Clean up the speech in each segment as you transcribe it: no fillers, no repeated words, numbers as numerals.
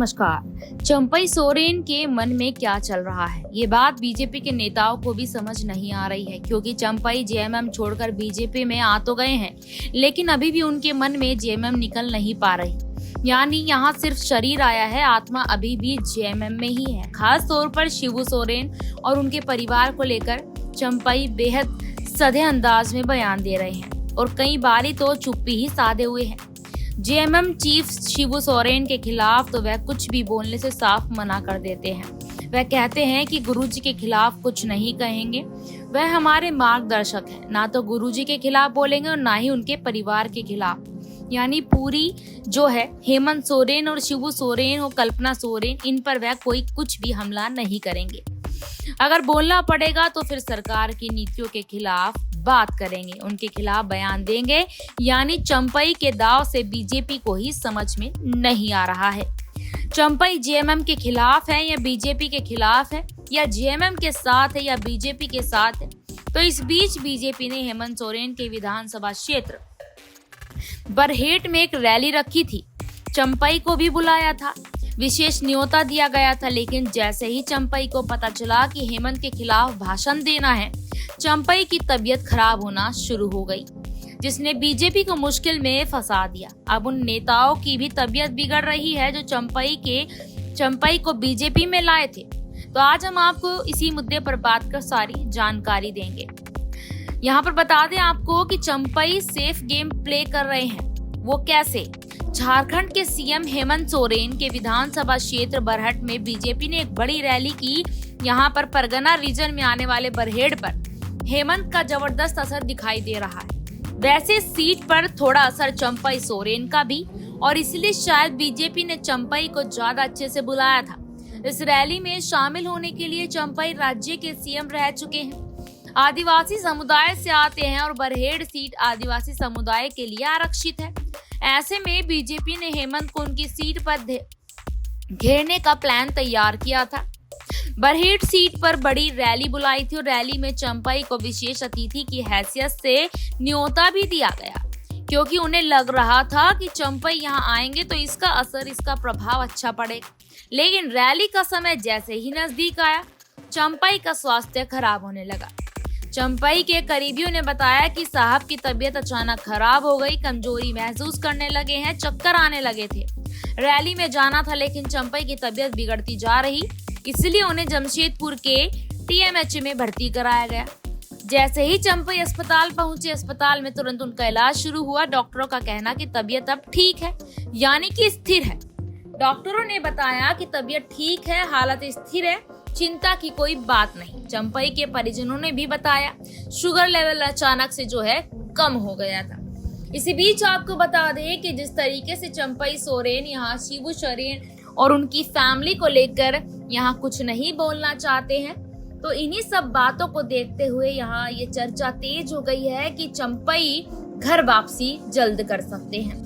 नमस्कार। चंपई सोरेन के मन में क्या चल रहा है, ये बात बीजेपी के नेताओं को भी समझ नहीं आ रही है, क्योंकि चंपई जेएमएम छोड़कर बीजेपी में आ तो गए हैं, लेकिन अभी भी उनके मन में जेएमएम निकल नहीं पा रही। यानी यहाँ सिर्फ शरीर आया है, आत्मा अभी भी जेएमएम में ही है। खास तौर पर शिबू सोरेन और उनके परिवार को लेकर चंपई बेहद सधे अंदाज में बयान दे रहे हैं और कई बारी तो चुप्पी ही साधे हुए हैं। जेएमएम चीफ शिबू सोरेन के खिलाफ तो वह कुछ भी बोलने से साफ मना कर देते हैं। वह कहते हैं कि गुरुजी के खिलाफ कुछ नहीं कहेंगे, वह हमारे मार्गदर्शक हैं, ना तो गुरुजी के खिलाफ बोलेंगे और ना ही उनके परिवार के खिलाफ। यानी पूरी जो है हेमंत सोरेन और शिबू सोरेन और कल्पना सोरेन, इन पर वह कोई कुछ भी हमला नहीं करेंगे। अगर बोलना पड़ेगा तो फिर सरकार की नीतियों के खिलाफ बात करेंगे, उनके खिलाफ बयान देंगे। यानी चंपई के दाव से बीजेपी को ही समझ में नहीं आ रहा है, चंपई जेएमएम के खिलाफ है या बीजेपी के खिलाफ है, या जेएमएम के साथ है या बीजेपी के साथ है। तो इस बीच बीजेपी ने हेमंत सोरेन के विधानसभा क्षेत्र बरहेट में एक रैली रखी थी। चंपई को भी बुलाया था, विशेष न्योता दिया गया था, लेकिन जैसे ही चंपई को पता चला कि हेमंत के खिलाफ भाषण देना है, चंपई की तबीयत खराब होना शुरू हो गई, जिसने बीजेपी को मुश्किल में फंसा दिया। अब उन नेताओं की भी तबीयत बिगड़ रही है जो चंपई को बीजेपी में लाए थे। तो आज हम आपको इसी मुद्दे पर बात कर सारी जानकारी देंगे। यहाँ पर बता दें आपको कि चंपई सेफ गेम प्ले कर रहे हैं। वो कैसे? झारखंड के सीएम हेमंत सोरेन के विधानसभा क्षेत्र बरहेट में बीजेपी ने एक बड़ी रैली की। यहाँ पर परगना रीजन में आने वाले बरहेट पर हेमंत का जबरदस्त असर दिखाई दे रहा है। वैसे सीट पर थोड़ा असर चंपई सोरेन का भी, और इसलिए शायद बीजेपी ने चंपई को ज्यादा अच्छे से बुलाया था। इस रैली में शामिल होने के लिए चंपई राज्य के सीएम रह चुके हैं, आदिवासी समुदाय से आते हैं और बरहेट सीट आदिवासी समुदाय के लिए आरक्षित है। ऐसे में बीजेपी ने हेमंत को उनकी सीट पर घेरने का प्लान तैयार किया था। बरहेट सीट पर बड़ी रैली बुलाई थी और रैली में चंपई को विशेष अतिथि की हैसियत से न्योता भी दिया गया, क्योंकि उन्हें लग रहा था कि चंपई यहाँ आएंगे तो इसका असर, इसका प्रभाव अच्छा पड़ेगा। लेकिन रैली का समय जैसे ही नजदीक आया, चंपई का स्वास्थ्य खराब होने लगा। चंपई के करीबियों ने बताया कि साहब की तबीयत अचानक खराब हो गई, कमजोरी महसूस करने लगे हैं, चक्कर आने लगे थे। रैली में जाना था, लेकिन चंपई की तबीयत बिगड़ती जा रही, इसलिए उन्हें जमशेदपुर के टीएमएच में भर्ती कराया गया। जैसे ही चंपई अस्पताल पहुंचे, अस्पताल में तुरंत उनका इलाज शुरू हुआ। डॉक्टरों का कहना कि तबीयत अब ठीक है, यानी कि स्थिर है। डॉक्टरों ने बताया कि तबीयत ठीक है, हालत स्थिर है, चिंता की कोई बात नहीं। चंपई के परिजनों ने भी बताया शुगर लेवल अचानक से जो है कम हो गया था। इसी बीच आपको बता दें कि जिस तरीके से चंपई सोरेन यहाँ शिबू सोरेन और उनकी फैमिली को लेकर यहाँ कुछ नहीं बोलना चाहते हैं, तो इन्हीं सब बातों को देखते हुए यहाँ ये चर्चा तेज हो गई है कि चंपई घर वापसी जल्द कर सकते हैं।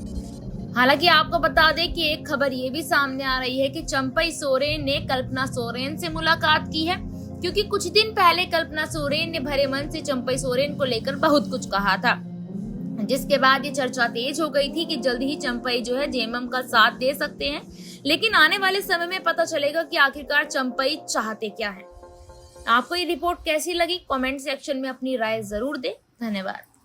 हालांकि आपको बता दें कि एक खबर ये भी सामने आ रही है कि चंपई सोरेन ने कल्पना सोरेन से मुलाकात की है, क्योंकि कुछ दिन पहले कल्पना सोरेन ने भरे मन से चंपई सोरेन को लेकर बहुत कुछ कहा था, जिसके बाद ये चर्चा तेज हो गई थी कि जल्द ही चंपई जो है जेएमएम का साथ दे सकते हैं। लेकिन आने वाले समय में पता चलेगा कि आखिरकार चंपई चाहते क्या है। आपको ये रिपोर्ट कैसी लगी? कमेंट सेक्शन में अपनी राय जरूर दें। धन्यवाद।